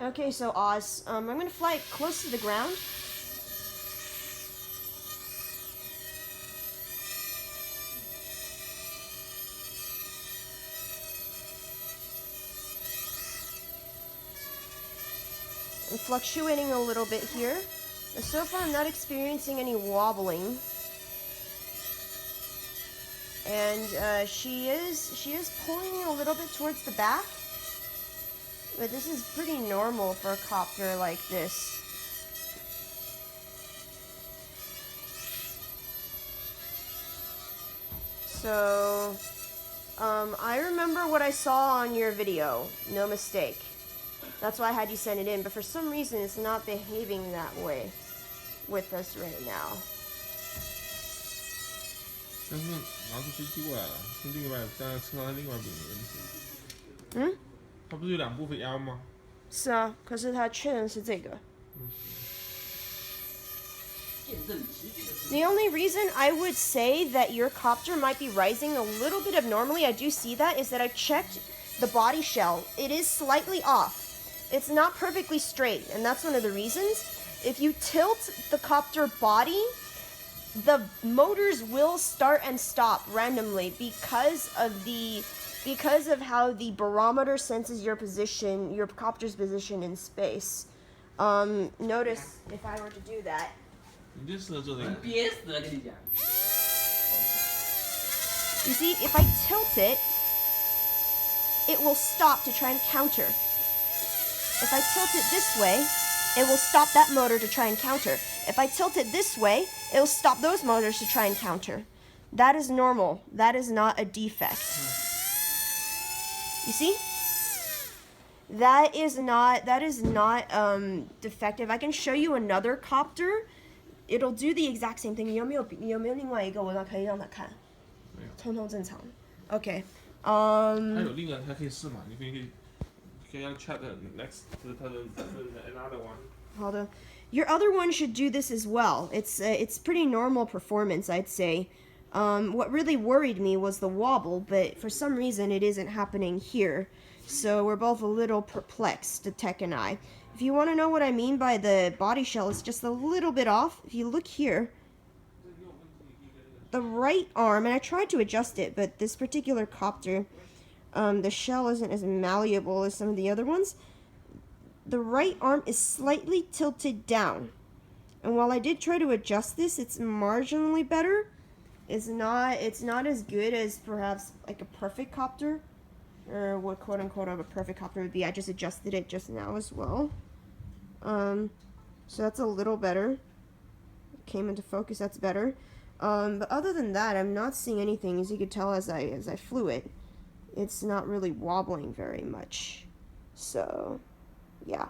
Okay, so Oz, I'm gonna fly close to the ground. I'm fluctuating a little bit here. But so far I'm not experiencing any wobbling. And she is pulling a little bit towards the back. But this is pretty normal for a copter like this. So, I remember what I saw on your video, no mistake. That's why I had you send it in, but for some reason it's not behaving that way with us right now. 但是拿出飞机过来了，是另外站在车上另外一个问题。它不是有2部分腰吗？是啊，可是它确认是这个。The only reason I would say that your copter might be rising a little bit abnormally, I do see that, is that I checked the body shell. It is slightly off. It's not perfectly straight, and that's one of the reasons. If you tilt the copter body, the motors will start and stop randomly because of how the barometer senses your position, your copter's position in space. Notice if I were to do that. 你就适合做这个。憋死了，跟你讲。You see, if I tilt it, it will stop to try and counter. If I tilt it this way, it will stop that motor to try and counter. If I tilt it this way, it will stop those motors to try and counter. That is normal. That is not a defect. You see? That is not defective. I can show you another copter. It'll do the exact same thing. 你有没有另外一个我可以让他看？没有。通通正常。Okay. 还有另外还可以试嘛？你可以让 check the next 它的 another one。好的。Your other one should do this as well. It's pretty normal performance, I'd say. What really worried me was the wobble, but for some reason it isn't happening here. So we're both a little perplexed, the tech and I. If you want to know what I mean by the body shell, it's just a little bit off. If you look here, the right arm, and I tried to adjust it, but this particular copter, the shell isn't as malleable as some of the other ones. The right arm is slightly tilted down. And while I did try to adjust this, it's marginally better. It's not as good as perhaps like a perfect copter, or what quote unquote of a perfect copter would be. I just adjusted it just now as well. So that's a little better. It came into focus, that's better. But other than that, I'm not seeing anything. As you could tell as I flew it, it's not really wobbling very much. So, yeah.